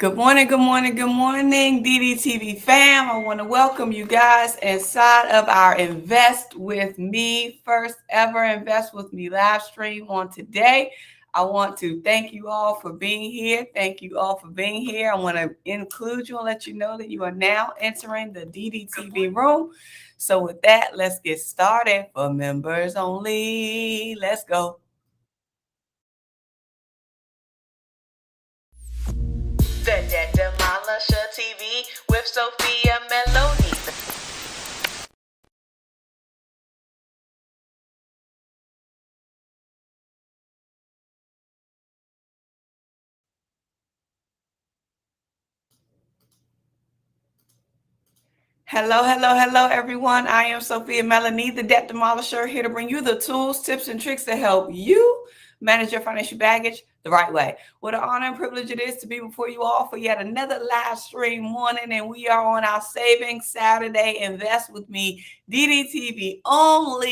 Good morning, good morning, good morning, DDTV fam. I want to welcome you guys inside of our Invest With Me, first ever Invest With Me live stream on today. I want to thank you all for being here. Thank you all for being here. I want to include you and let you know that you are now entering the DDTV room. So with that, let's get started. For members only, let's go. The Debt Demolisher TV with Sophia Melone. Hello, hello, hello, everyone. I am Sophia Melonē, the Debt Demolisher, here to bring you the tools, tips, and tricks to help you manage your financial baggage the right way. What an honor and privilege it is to be before you all for yet another live stream morning, and we are on our Saving Saturday Invest With Me DDTV only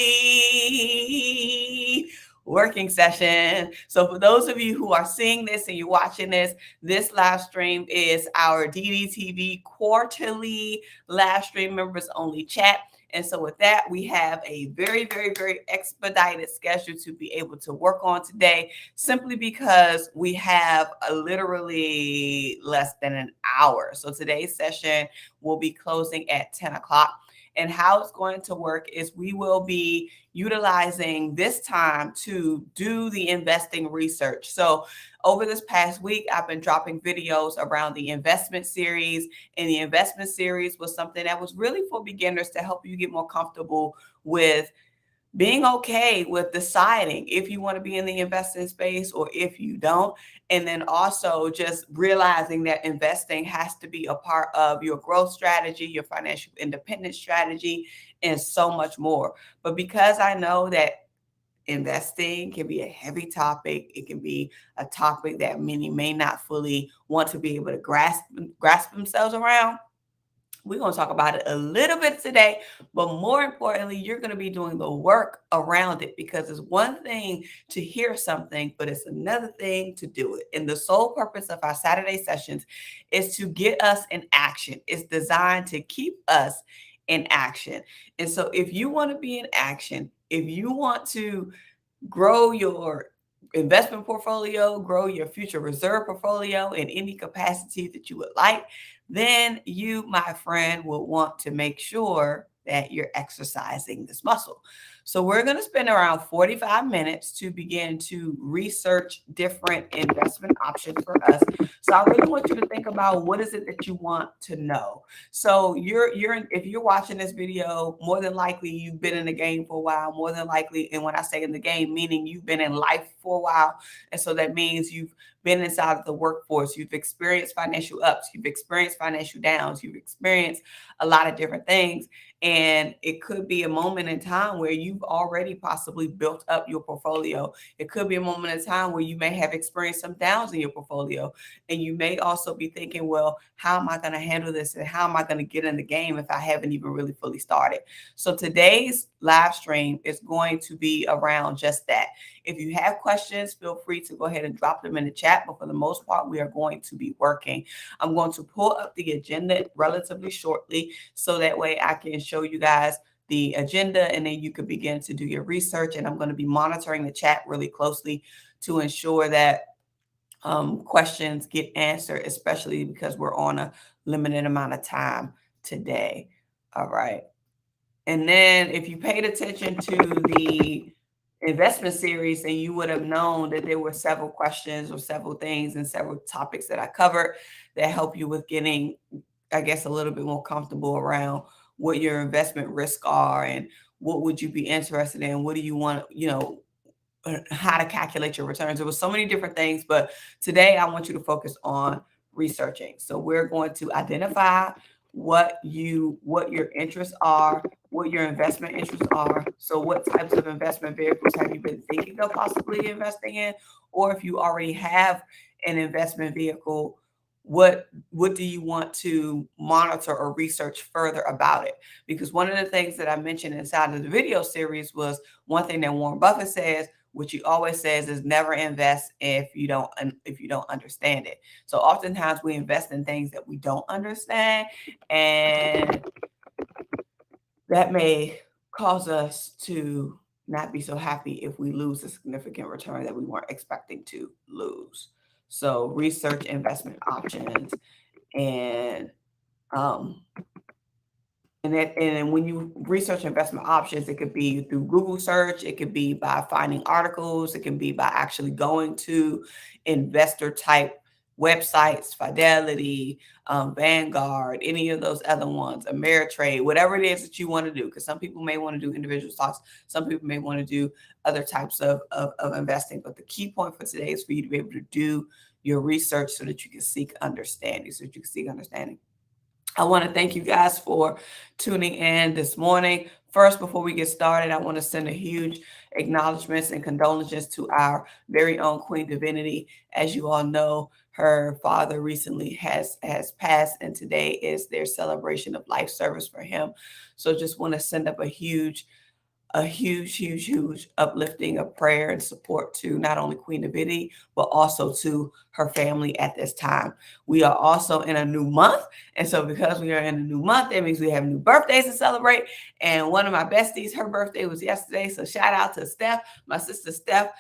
working session. So for those of you who are seeing this and you're watching this live stream is our DDTV quarterly live stream members only chat. And so with that, we have a very, very, very expedited schedule to be able to work on today, simply because we have literally less than an hour. So today's session will be closing at 10 o'clock. And how it's going to work is we will be utilizing this time to do the investing research. So over this past week, I've been dropping videos around the investment series. And the investment series was something that was really for beginners to help you get more comfortable with being okay with deciding if you want to be in the investing space or if you don't. And then also just realizing that investing has to be a part of your growth strategy, your financial independence strategy, and so much more. But because I know that investing can be a heavy topic, it can be a topic that many may not fully want to be able to grasp themselves around, we're going to talk about it a little bit today, but more importantly, you're going to be doing the work around it, because it's one thing to hear something, but it's another thing to do it. And the sole purpose of our Saturday sessions is to get us in action. It's designed to keep us in action. And so if you want to be in action, if you want to grow your investment portfolio, grow your future reserve portfolio in any capacity that you would like, then you, my friend, will want to make sure that you're exercising this muscle. So we're going to spend around 45 minutes to begin to research different investment options for us. So I really want you to think about, what is it that you want to know? So if you're watching this video, more than likely you've been in the game for a while, more than likely. And when I say in the game, meaning you've been in life for a while. And so that means you've been inside of the workforce, you've experienced financial ups, you've experienced financial downs, you've experienced a lot of different things. And it could be a moment in time where you've already possibly built up your portfolio. It could be a moment in time where you may have experienced some downs in your portfolio. And you may also be thinking, well, how am I going to handle this? And how am I going to get in the game if I haven't even really fully started? So today's live stream is going to be around just that. If you have questions, feel free to go ahead and drop them in the chat. But for the most part, we are going to be working. I'm going to pull up the agenda relatively shortly, so that way I can show you guys the agenda, and then you can begin to do your research. And I'm going to be monitoring the chat really closely to ensure that questions get answered, especially because we're on a limited amount of time today. All right. And then if you paid attention to the investment series, and you would have known that there were several questions or several things and several topics that I covered that help you with getting, I guess, a little bit more comfortable around what your investment risks are and what would you be interested in, what do you want, how to calculate your returns. There were so many different things, but today I want you to focus on researching. So we're going to identify what your interests are, what your investment interests are. So what types of investment vehicles have you been thinking of possibly investing in? Or if you already have an investment vehicle, what do you want to monitor or research further about it? Because one of the things that I mentioned inside of the video series was, one thing that Warren Buffett says, what you always says is never invest if you don't understand it. So oftentimes we invest in things that we don't understand, and that may cause us to not be so happy if we lose a significant return that we weren't expecting to lose. So research investment options, and um, and when you research investment options, it could be through Google search, it could be by finding articles, it can be by actually going to investor type websites, Fidelity, Vanguard, any of those other ones, Ameritrade, whatever it is that you want to do. Because some people may want to do individual stocks, some people may want to do other types of investing. But the key point for today is for you to be able to do your research so that you can seek understanding, I want to thank you guys for tuning in this morning. First, before we get started, I want to send a huge acknowledgments and condolences to our very own Queen Divinity. As you all know, her father recently has passed, and today is their celebration of life service for him. So just want to send up a huge uplifting of prayer and support to not only Queen Divinity, but also to her family at this time. We are also in a new month. And so because we are in a new month, that means we have new birthdays to celebrate. And one of my besties, her birthday was yesterday. So shout out to Steph. My sister Steph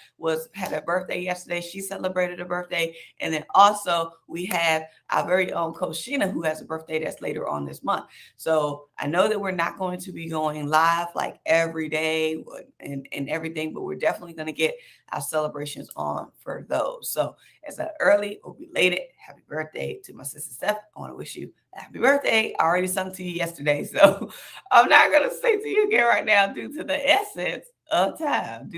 had a birthday yesterday. She celebrated a birthday. And then also we have our very own Coach Sheena, who has a birthday that's later on this month. So I know that we're not going to be going live like every day and everything, but we're definitely going to get our celebrations on for those. So as an early or belated happy birthday to my sister Steph. I want to wish you a happy birthday. I already sung to you yesterday, so I'm not going to sing to you again right now due to the essence of time.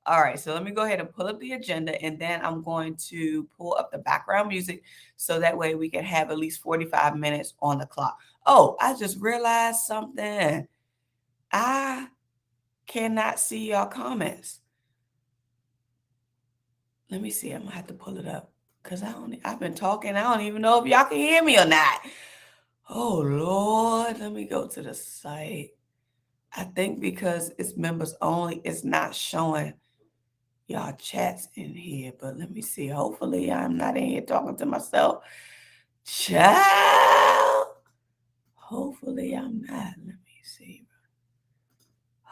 All right, so let me go ahead and pull up the agenda, and then I'm going to pull up the background music so that way we can have at least 45 minutes on the clock. Oh, I just realized something. I cannot see your comments. Let me see. I'm going to have to pull it up because I've been talking. I don't even know if y'all can hear me or not. Oh, Lord. Let me go to the site. I think because it's members only, it's not showing y'all chats in here. But let me see. Hopefully, I'm not in here talking to myself. Child. Hopefully, I'm not. Let me see.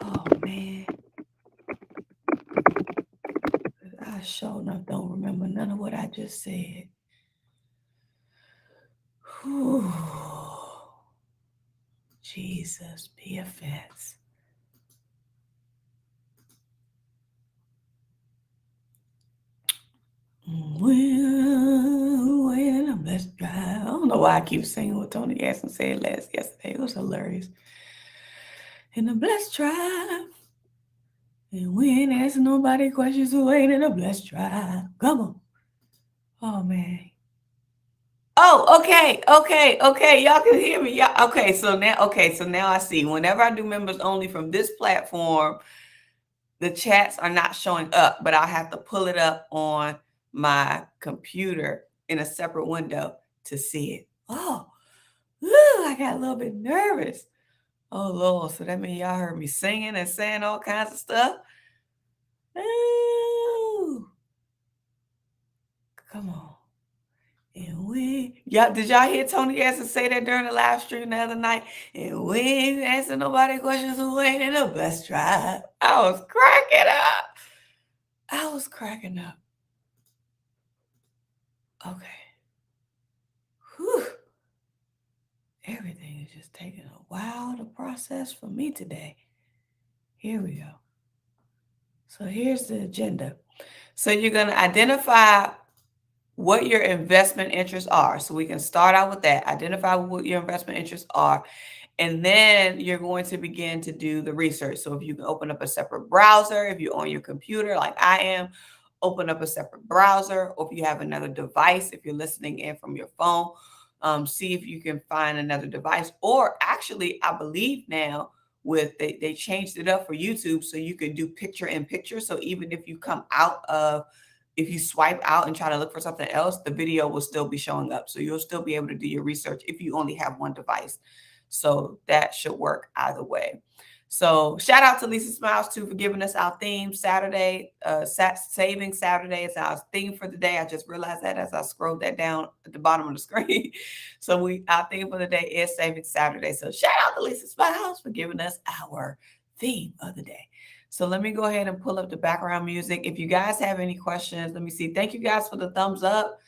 Oh, man. I sure enough don't remember none of what I just said. Whew. Jesus, be offense. Well, let's drive. I don't know why I keep singing what Tony Gaston said yesterday. It was hilarious. In the blessed drive. And we ain't asking nobody questions who ain't in a blessed drive. Come on. Oh, man. Oh, okay. Y'all can hear me. Okay, so now I see. Whenever I do members only from this platform, the chats are not showing up, but I'll have to pull it up on my computer in a separate window to see it. Oh, I got a little bit nervous. Oh, Lord. So that means y'all heard me singing and saying all kinds of stuff. Ooh. Come on. And did y'all hear Tony Gaston say that during the live stream the other night? And we ain't asking nobody questions who ain't in the best drive. I was cracking up. Okay. Whew. Everything is just taking a while to process for me today. Here we go. So here's the agenda. So you're going to identify what your investment interests are. So we can start out with that. Identify what your investment interests are. And then you're going to begin to do the research. So if you can open up a separate browser, if you're on your computer like I am, open up a separate browser. Or if you have another device, if you're listening in from your phone, see if you can find another device. Or actually, I believe now they changed it up for YouTube so you can do picture in picture. So even if you if you swipe out and try to look for something else, the video will still be showing up. So you'll still be able to do your research if you only have one device. So that should work either way. So shout out to Lisa Smiles too for giving us our theme Saturday. Saving Saturday is our theme for the day. I just realized that as I scrolled that down at the bottom of the screen. So our theme for the day is Saving Saturday. So shout out to Lisa Smiles for giving us our theme of the day. So let me go ahead and pull up the background music. If you guys have any questions, let me see. Thank you guys for the thumbs up.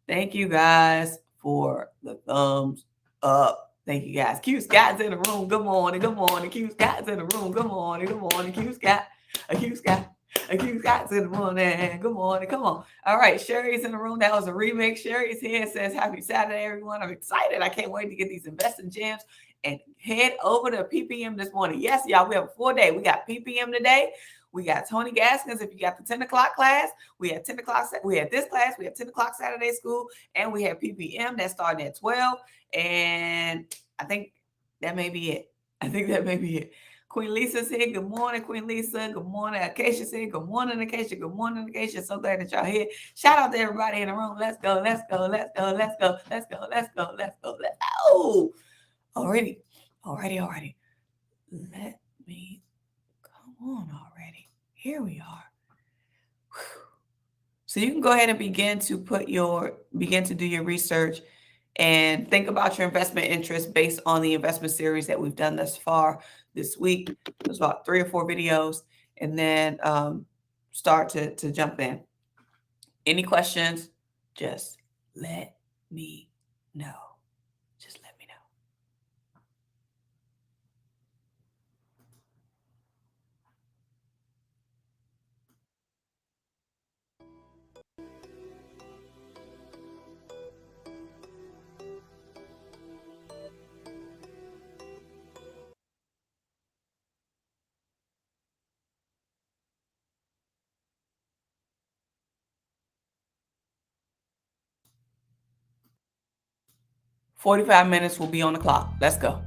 Thank you guys for the thumbs up. Thank you guys. Q Scott's in the room. Good morning. Good morning. Q Scott's in the room. Good morning. Good morning. Q Scott. Q Scott. Q Scott's in the morning. Good morning. Come on. All right. Sherry's in the room. That was a remix. Sherry's here and says, Happy Saturday, everyone. I'm excited. I can't wait to get these investing gems and head over to PPM this morning. Yes, y'all. We have a full day. We got PPM today. We got Tony Gaskins. If you got the 10 o'clock class, we had 10 o'clock. We had this class. We have 10 o'clock Saturday school. And we have PPM that's starting at 12. And I think that may be it. Queen Lisa said, good morning, Queen Lisa. Good morning. Acacia said, good morning, Acacia. Good morning, Acacia. So glad that y'all here. Shout out to everybody in the room. Let's go. Let's go. Let's go. Let's go. Let's go. Let's go. Let's go. Let's go. Alrighty. Let me come on already. Here we are. Whew. So you can go ahead and begin to do your research and think about your investment interest based on the investment series that we've done thus far this week. There's about 3 or 4 videos, and then start to jump in. Any questions, just let me know. Just let me know. 45 minutes will be on the clock. Let's go.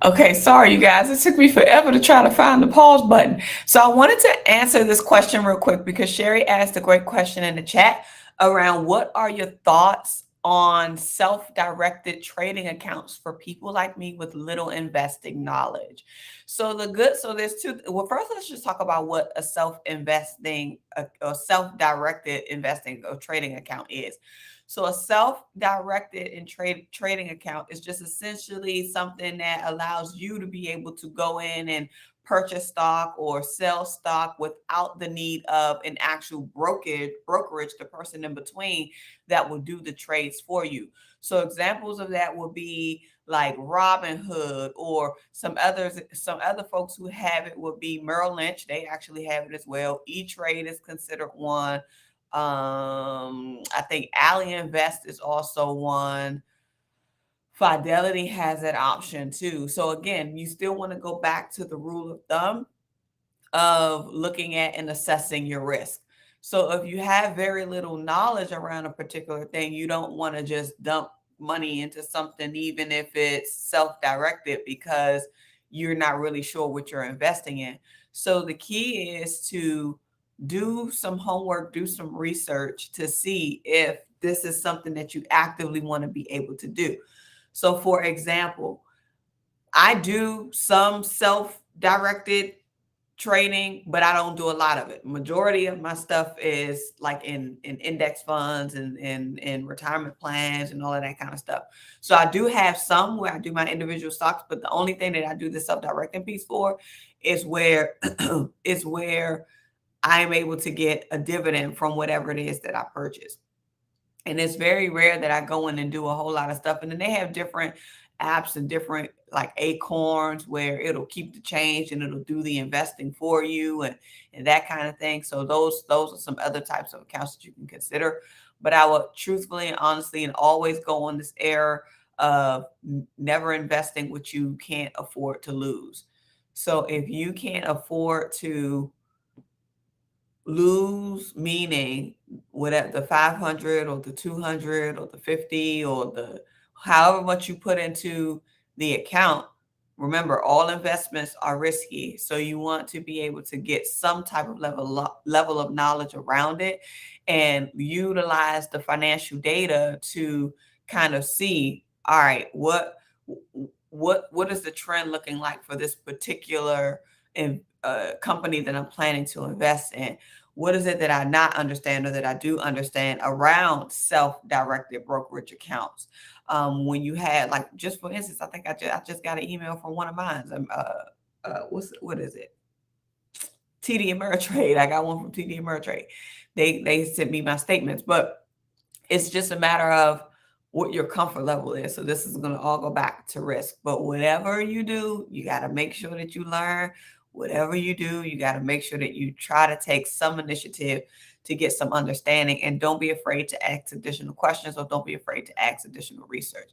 Okay, sorry, you guys. It took me forever to try to find the pause button. So I wanted to answer this question real quick because Sherry asked a great question in the chat around what are your thoughts on self-directed trading accounts for people like me with little investing knowledge. So there's two. Well, first let's just talk about what a self-investing or self-directed investing or trading account is. So a self-directed and trading account is just essentially something that allows you to be able to go in and purchase stock or sell stock without the need of an actual brokerage, the person in between that will do the trades for you. So examples of that would be like Robinhood, or some other folks who have it would be Merrill Lynch. They actually have it as well. E-Trade is considered one. I think Ally Invest is also one. Fidelity has that option too. So again, you still want to go back to the rule of thumb of looking at and assessing your risk. So if you have very little knowledge around a particular thing, you don't want to just dump money into something, even if it's self-directed, because you're not really sure what you're investing in. So the key is to do some homework, do some research to see if this is something that you actively want to be able to do. So for example, I do some self-directed trading, but I don't do a lot of it. Majority of my stuff is like in index funds and in retirement plans and all of that kind of stuff. So I do have some where I do my individual stocks, but the only thing that I do the self-directing piece for is where is where I am able to get a dividend from whatever it is that I purchase. And it's very rare that I go in and do a whole lot of stuff. And then they have different apps and different like acorns where it'll keep the change and it'll do the investing for you and that kind of thing. So those are some other types of accounts that you can consider. But I would truthfully and honestly and always go on this error of never investing what you can't afford to lose. So if you can't afford to lose, meaning whatever the 500 or the 200 or the 50 or the however much you put into the account. Remember, all investments are risky, so you want to be able to get some type of level of knowledge around it and utilize the financial data to kind of see, all right, what is the trend looking like for this particular company that I'm planning to invest in? What is it that I not understand or that I do understand around self-directed brokerage accounts? When you had, like, just for instance, I think I just got an email from one of mine. What is it? TD Ameritrade. I got one from TD Ameritrade. They sent me my statements, but it's just a matter of what your comfort level is. So this is going to all go back to risk. But whatever you do, you got to make sure that you learn. Whatever you do, you got to make sure that you try to take some initiative to get some understanding. And don't be afraid to ask additional questions, or don't be afraid to ask additional research.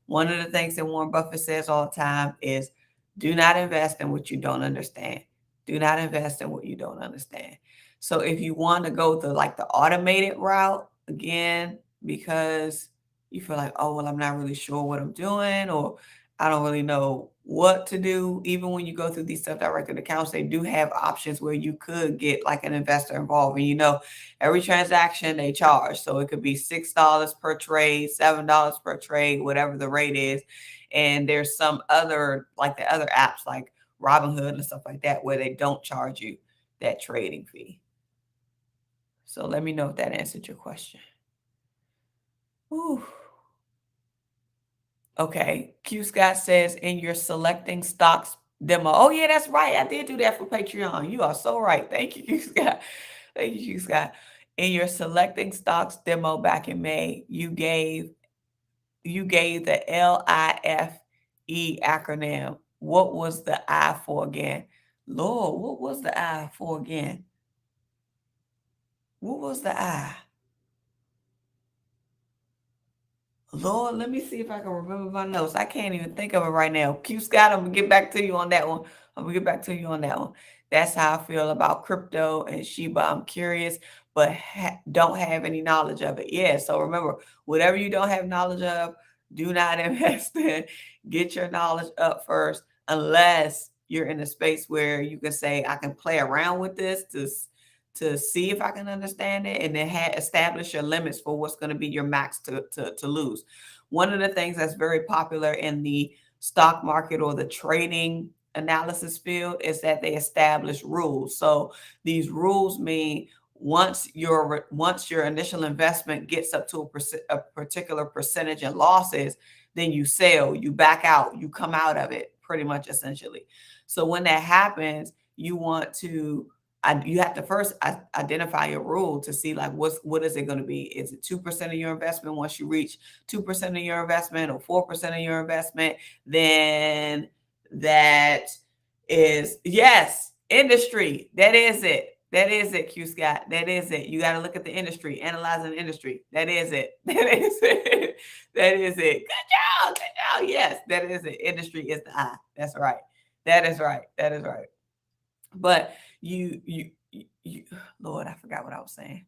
One of the things that Warren Buffett says all the time is do not invest in what you don't understand. Do not invest in what you don't understand. So if you want to go the automated route, again, because you feel like, oh, well, I'm not really sure what I'm doing, or I don't really know what to do. Even when you go through these self-directed accounts, they do have options where you could get like an investor involved. And every transaction they charge. So it could be $6 per trade, $7 per trade, whatever the rate is. And there's some other, like the other apps like Robinhood and stuff like that, where they don't charge you that trading fee. So let me know if that answered your question. Ooh. Okay. Q Scott says, in your selecting stocks demo. Oh, yeah, that's right. I did do that for Patreon. You are so right. Thank you, Q Scott. Thank you, Q Scott. In your selecting stocks demo back in May, you gave the LIFE acronym. What was the I for again? Lord, what was the I for again? What was the I? Lord, let me see if I can remember my notes. I can't even think of it right now. Q Scott, I'm gonna get back to you on that one. I'm gonna get back to you on that one. That's how I feel about crypto and Shiba. I'm curious, but don't have any knowledge of it. Yeah. So remember, whatever you don't have knowledge of, do not invest in. Get your knowledge up first. unless you're in a space where you can say, I can play around with this to see if I can understand it, and then establish your limits for what's going to be your max to lose. One of the things that's very popular in the stock market or the trading analysis field is that they establish rules. So these rules mean once your initial investment gets up to a particular percentage in losses, then you sell, you back out, you come out of it, pretty much, essentially. So when that happens, you have to first identify your rule to see, like, what is it going to be? Is it 2% of your investment? Once you reach 2% of your investment or 4% of your investment, then that is, yes, industry. That is it. That is it, Q Scott. That is it. You got to look at the industry, analyzing the industry. That is it. That is it. That is it. Good job. Good job. Yes, that is it. Industry is the I. That's right. That is right. That is right. But you, Lord, I forgot what I was saying.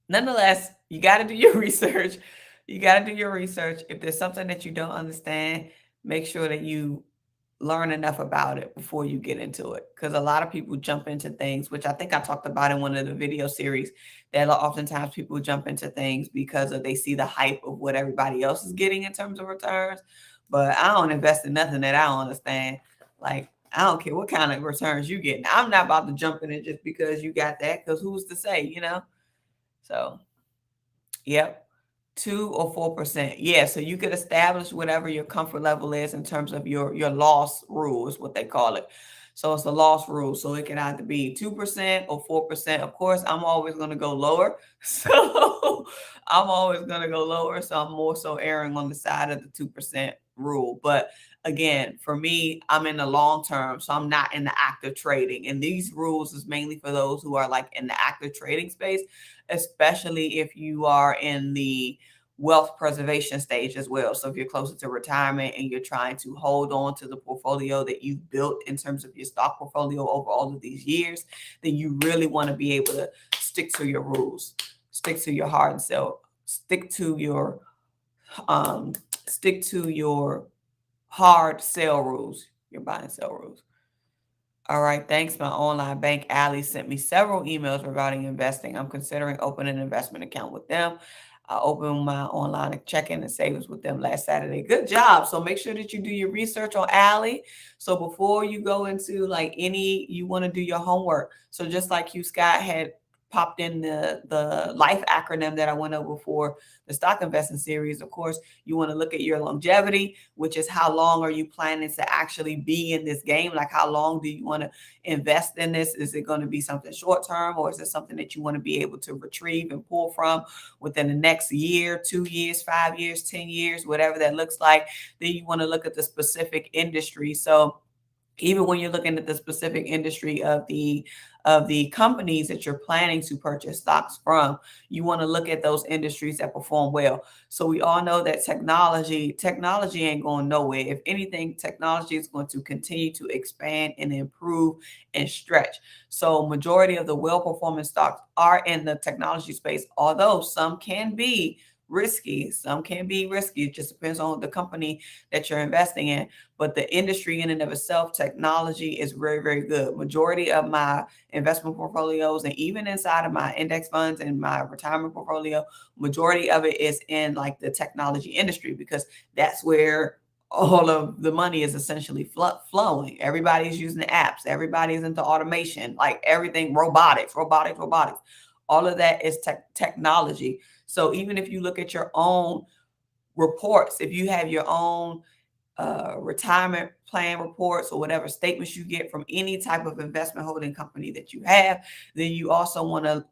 Nonetheless, you got to do your research. You got to do your research. If there's something that you don't understand, make sure that you learn enough about it before you get into it. Because a lot of people jump into things, which I think I talked about in one of the video series, that oftentimes people jump into things because they see the hype of what everybody else is getting in terms of returns. But I don't invest in nothing that I don't understand. Like, I don't care what kind of returns you get. I'm not about to jump in it just because you got that, because who's to say, So, yep. 2 or 4%. Yeah, so you could establish whatever your comfort level is in terms of your loss rule, is what they call it. So it's a loss rule. So it can either be 2% or 4%. Of course, I'm always going to go lower. So I'm always going to go lower. So I'm more so erring on the side of the 2% rule. But again, for me, I'm in the long term, so I'm not in the active trading. And these rules is mainly for those who are like in the active trading space, especially if you are in the wealth preservation stage as well. So if you're closer to retirement and you're trying to hold on to the portfolio that you've built in terms of your stock portfolio over all of these years, then you really want to be able to stick to your rules, stick to your hard sell, stick to your hard sell rules, your buy and sell rules. All right, thanks. My online bank, Allie, sent me several emails regarding investing. I'm considering opening an investment account with them. I opened my online checking and savings with them last Saturday. Good job. So make sure that you do your research on Allie. So before you go into you want to do your homework. So just like you, Scott, had popped in the LIFE acronym that I went over for the stock investing series. Of course, you want to look at your longevity, which is how long are you planning to actually be in this game? Like, how long do you want to invest in this? Is it going to be something short term, or is it something that you want to be able to retrieve and pull from within the next year, 2 years, 5 years, 10 years, whatever that looks like? Then you want to look at the specific industry. So even when you're looking at the specific industry of the companies that you're planning to purchase stocks from, you want to look at those industries that perform well. So we all know that technology ain't going nowhere. If anything, technology is going to continue to expand and improve and stretch. So majority of the well-performing stocks are in the technology space, although some can be risky. Some can be risky. It just depends on the company that you're investing in. But the industry in and of itself, technology, is very, very good. Majority of my investment portfolios, and even inside of my index funds and my retirement portfolio, majority of it is in like the technology industry, because that's where all of the money is essentially flowing. Everybody's using the apps. Everybody's into automation, like everything, robotics. All of that is technology. So even if you look at your own reports, if you have your own retirement plan reports or whatever statements you get from any type of investment holding company that you have, then you also want to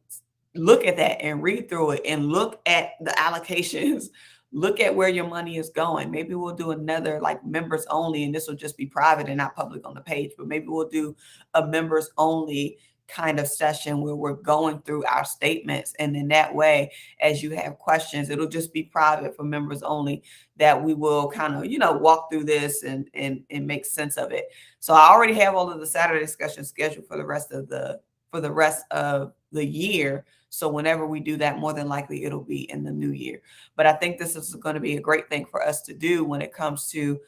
look at that and read through it and look at the allocations. Look at where your money is going. Maybe we'll do another like members only, and this will just be private and not public on the page, but maybe we'll do a members only kind of session where we're going through our statements. And in that way, as you have questions, it'll just be private for members only, that we will kind of, walk through this and make sense of it. So I already have all of the Saturday discussions scheduled for the rest of the for the rest of the year. So whenever we do that, more than likely it'll be in the new year. But I think this is going to be a great thing for us to do when it comes to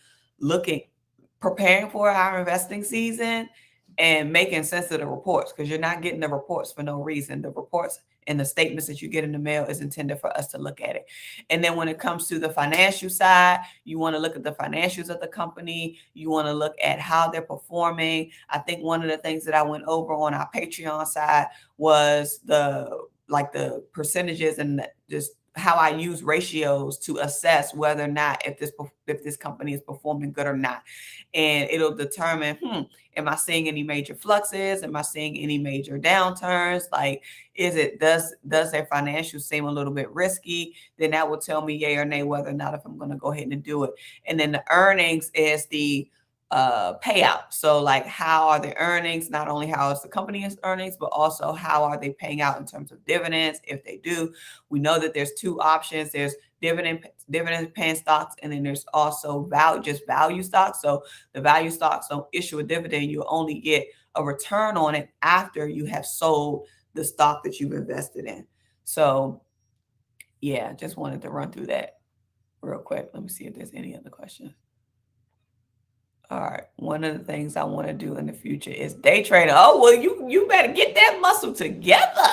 preparing for our investing season and making sense of the reports, because you're not getting the reports for no reason. The reports and the statements that you get in the mail is intended for us to look at it. And then when it comes to the financial side, you want to look at the financials of the company. You want to look at how they're performing. I think one of the things that I went over on our Patreon side was the percentages and just how I use ratios to assess whether or not if this company is performing good or not. And it'll determine, am I seeing any major fluxes? Am I seeing any major downturns? Like, does their financials seem a little bit risky? Then that will tell me yay or nay whether or not if I'm going to go ahead and do it. And then the earnings is the payout. So like, how are the earnings? Not only how is the company's earnings, but also how are they paying out in terms of dividends? If they do, we know that there's two options. There's dividend paying stocks, and then there's also value stocks. So the value stocks don't issue a dividend. You only get a return on it after you have sold the stock that you've invested in. So yeah, just wanted to run through that real quick. Let me see if there's any other questions. All right. One of the things I want to do in the future is day trading. Oh, well, you better get that muscle together.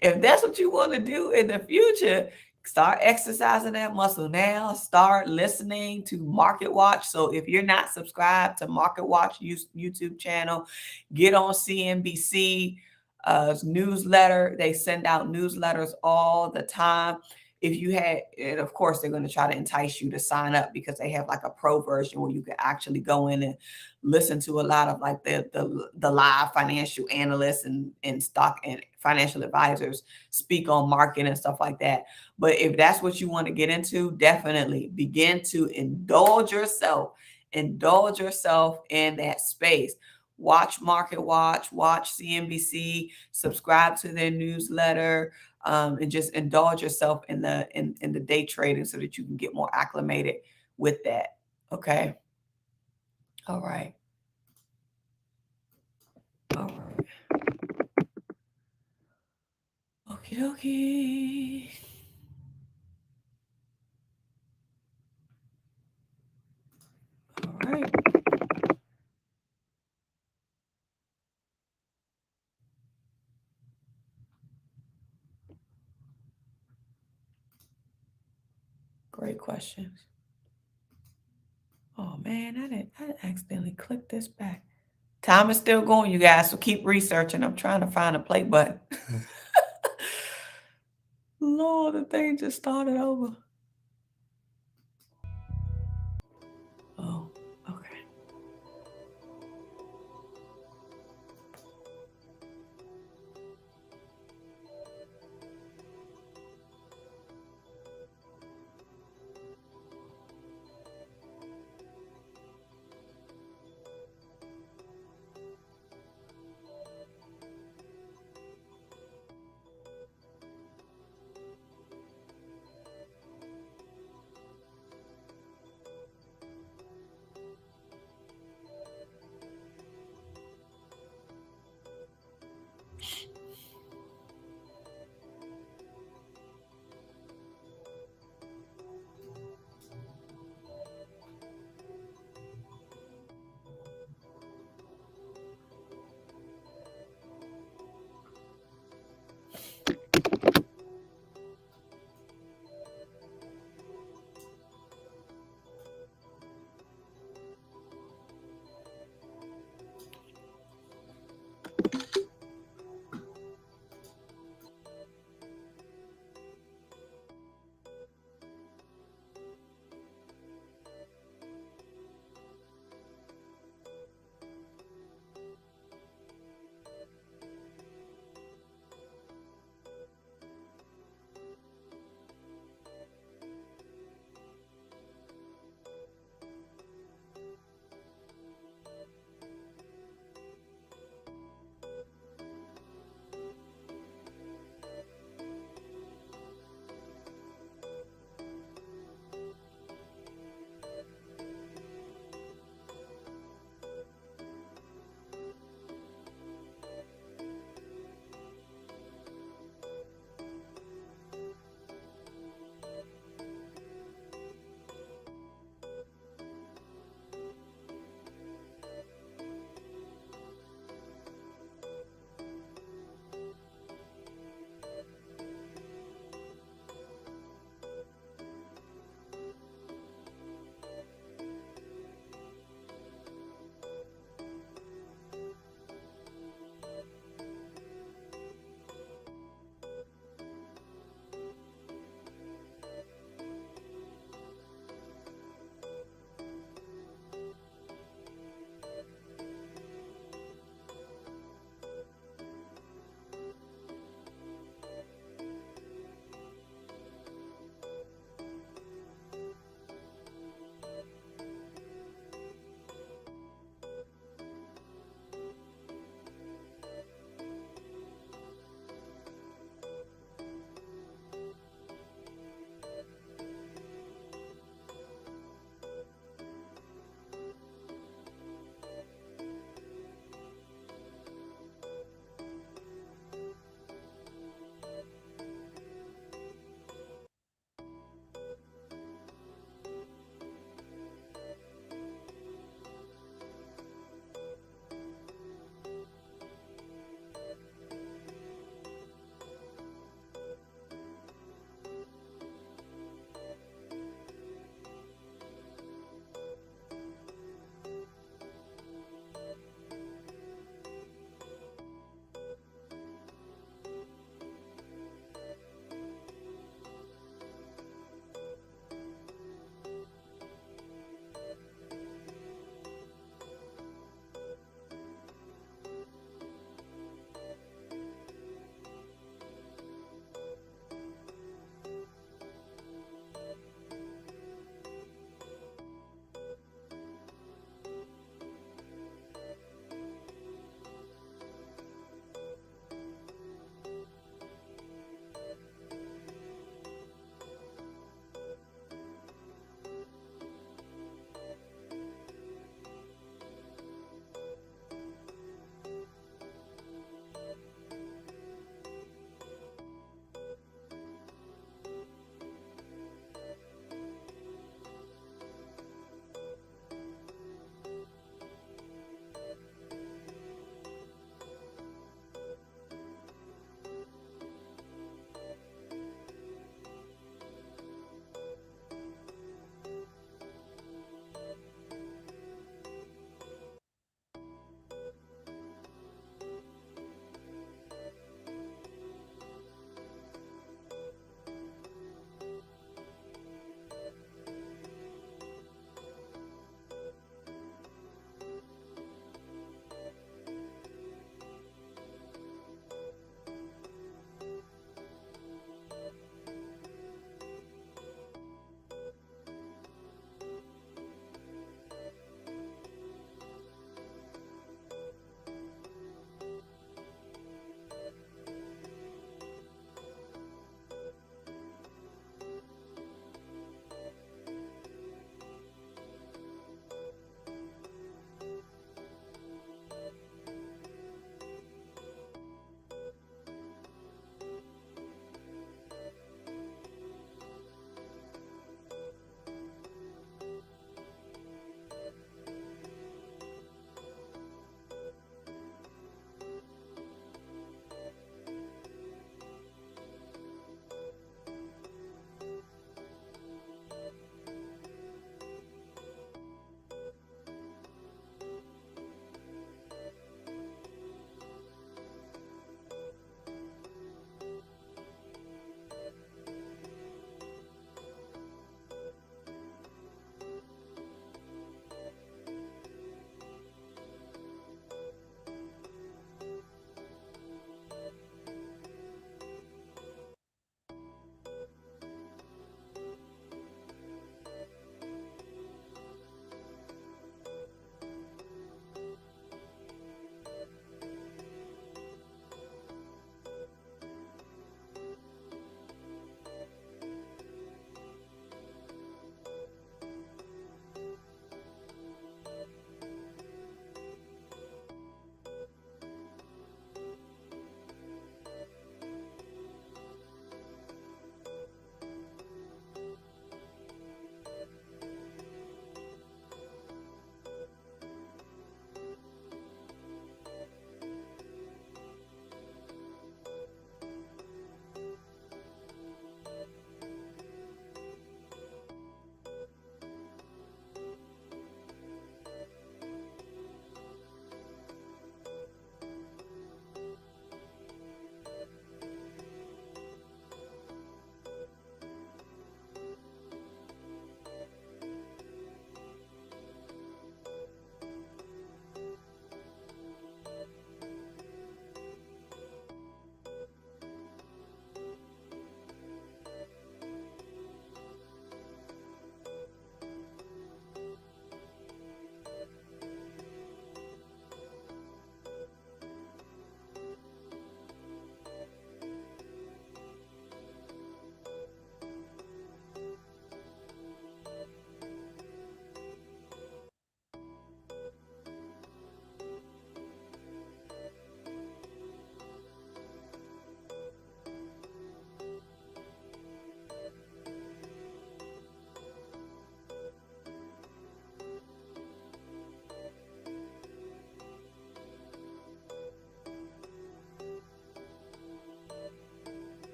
If that's what you want to do in the future, start exercising that muscle now. Start listening to Market Watch. So if you're not subscribed to Market Watch YouTube channel, get on CNBC newsletter. They send out newsletters all the time. If you had, and of course, they're going to try to entice you to sign up because they have like a pro version where you can actually go in and listen to a lot of like the live financial analysts and stock and financial advisors speak on market and stuff like that. But if that's what you want to get into, definitely begin to indulge yourself in that space. Watch Market Watch, watch CNBC, subscribe to their newsletter. And just indulge yourself in the day trading so that you can get more acclimated with that. Okay. All right. All right. Okie dokie. All right. Great questions. Oh man, I accidentally clicked this back. Time is still going, you guys, so keep researching. I'm trying to find a play button. Lord, the thing just started over. Oh, okay.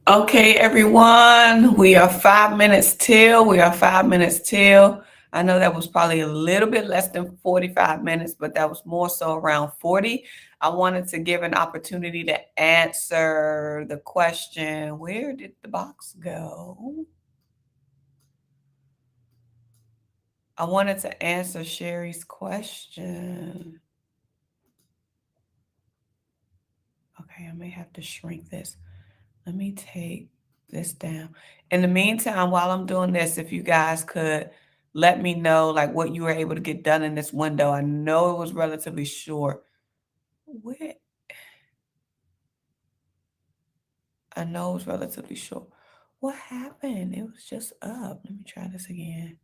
Okay, everyone, we are 5 minutes till. I know that was probably a little bit less than 45 minutes, but that was more so around 40. I wanted to give an opportunity to answer the question, where did the box go? I wanted to answer Sherry's question. Okay, I may have to shrink this. Let me take this down. In the meantime, while I'm doing this, if you guys could let me know like what you were able to get done in this window. I know it was relatively short. Where? I know it was relatively short. What happened? It was just up. Let me try this again.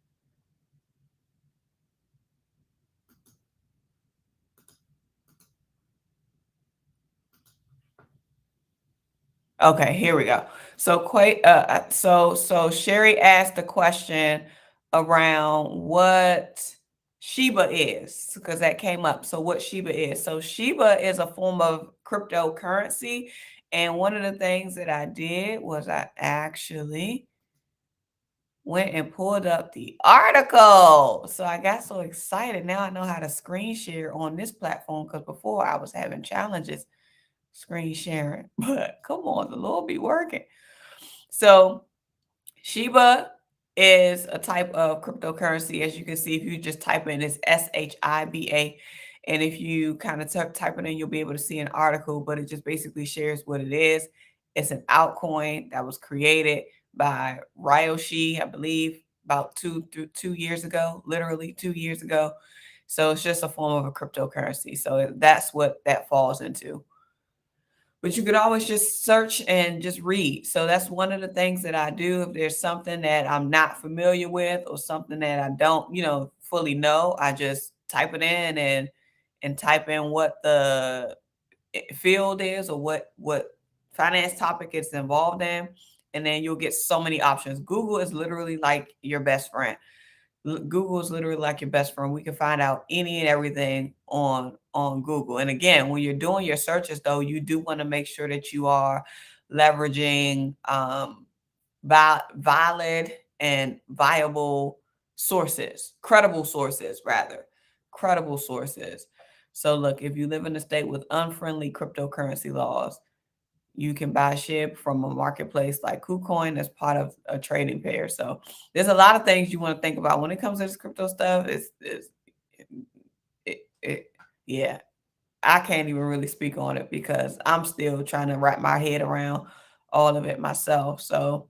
Okay, here we go. So so Sherry asked the question around what Shiba is, because that came up. So what Shiba is. So Shiba is a form of cryptocurrency. And one of the things that I did was I actually went and pulled up the article. So I got so excited. Now I know how to screen share on this platform, because before I was having challenges screen sharing. But come on, the Lord be working. So Shiba is a type of cryptocurrency. As you can see, if you just type in, it's SHIBA. And if you kind of type it in, you'll be able to see an article, but it just basically shares what it is. It's an altcoin that was created by Ryoshi, I believe, about 2 years ago, literally 2 years ago. So it's just a form of a cryptocurrency. So that's what that falls into. But you could always just search and just read. So that's one of the things that I do. If there's something that I'm not familiar with or something that I don't, fully know, I just type it in and type in what the field is or what finance topic it's involved in, and then you'll get so many options. Google is literally like your best friend. Google is literally like your best friend. We can find out any and everything on Google. And again, when you're doing your searches, though, you do want to make sure that you are leveraging valid and viable sources, credible sources, rather, credible sources. So, look, if you live in a state with unfriendly cryptocurrency laws, you can buy SHIB from a marketplace like KuCoin as part of a trading pair. So there's a lot of things you want to think about when it comes to this crypto stuff. Yeah, I can't even really speak on it because I'm still trying to wrap my head around all of it myself. So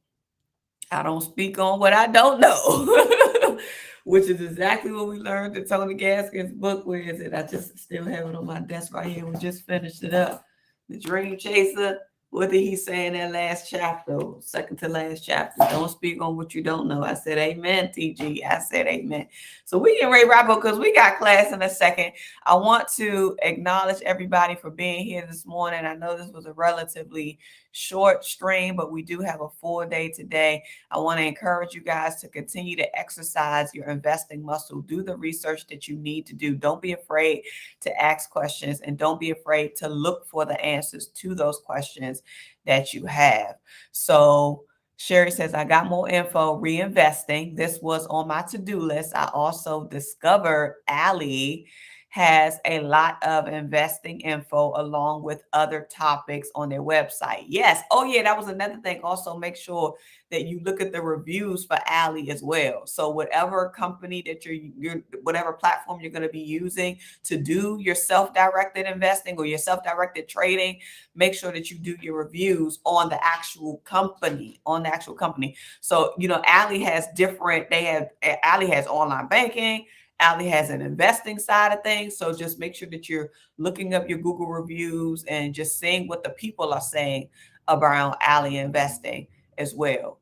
I don't speak on what I don't know, which is exactly what we learned in Tony Gaskins' book. Where is it? I just still have it on my desk right here. We just finished it up. The Dream Chaser. What did he say in that last chapter? Second to last chapter. Don't speak on what you don't know. I said amen, TG. I said amen. So we get ready to wrap up because we got class in a second. I want to acknowledge everybody for being here this morning. I know this was a relatively short stream, but we do have a full day today. I want to encourage you guys to continue to exercise your investing muscle. Do the research that you need to do. Don't be afraid to ask questions, and don't be afraid to look for the answers to those questions that you have. So Sherry says, I got more info, reinvesting. This was on my to-do list. I also discovered Allie has a lot of investing info along with other topics on their website. Yes. Oh, yeah. That was another thing. Also, make sure that you look at the reviews for Allie as well. So whatever company that whatever platform you're going to be using to do your self-directed investing or your self-directed trading, make sure that you do your reviews on the actual company, So, Allie has Allie has online banking. Allie has an investing side of things. So just make sure that you're looking up your Google reviews and just seeing what the people are saying around Allie investing as well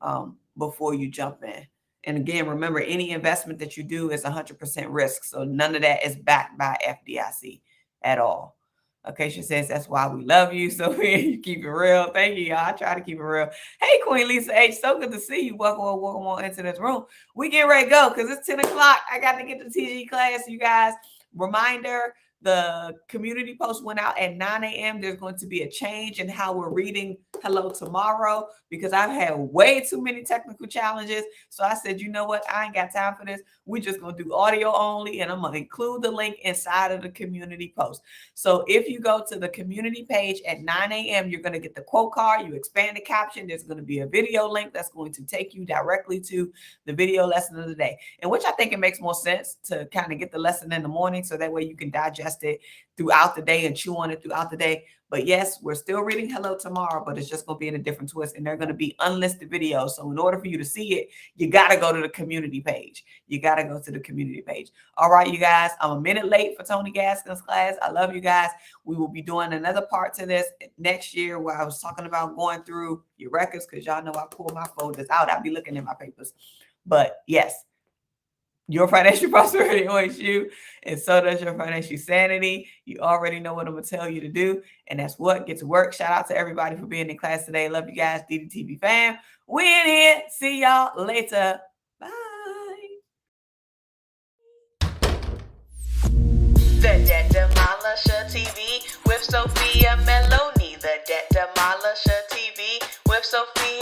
before you jump in. And again, remember, any investment that you do is 100% risk. So none of that is backed by FDIC at all. Okay, she says, that's why we love you. So you keep it real. Thank you, y'all. I try to keep it real. Hey, Queen Lisa H, so good to see you. Welcome on into this room. We get ready to go because it's 10 o'clock. I got to get to TG class, you guys. Reminder, the community post went out at 9 a.m. There's going to be a change in how we're reading hello tomorrow because I've had way too many technical challenges. So I said, you know what? I ain't got time for this. We're just going to do audio only, and I'm going to include the link inside of the community post. So if you go to the community page at 9 a.m., you're going to get the quote card. You expand the caption. There's going to be a video link that's going to take you directly to the video lesson of the day, in which I think it makes more sense to kind of get the lesson in the morning so that way you can digest it throughout the day and chew on it throughout the day. But yes, we're still reading hello tomorrow, but it's just going to be in a different twist, and they're going to be unlisted videos. So in order for you to see it, you got to go to the community page. You got to go to the community page. All right, you guys, I'm a minute late for Tony Gaskin's class. I love you guys. We will be doing another part to this next year where I was talking about going through your records, because y'all know I pull my folders out. I'll be looking at my papers. But yes, your financial prosperity awaits you, and so does your financial sanity. You already know what I'm going to tell you to do, and that's what? Get to work. Shout out to everybody for being in class today. Love you guys, DDTV fam. We in here. See y'all later. Bye. The Debt Demolisher TV with Sophia Melone. The Debt Demolisher TV with Sophia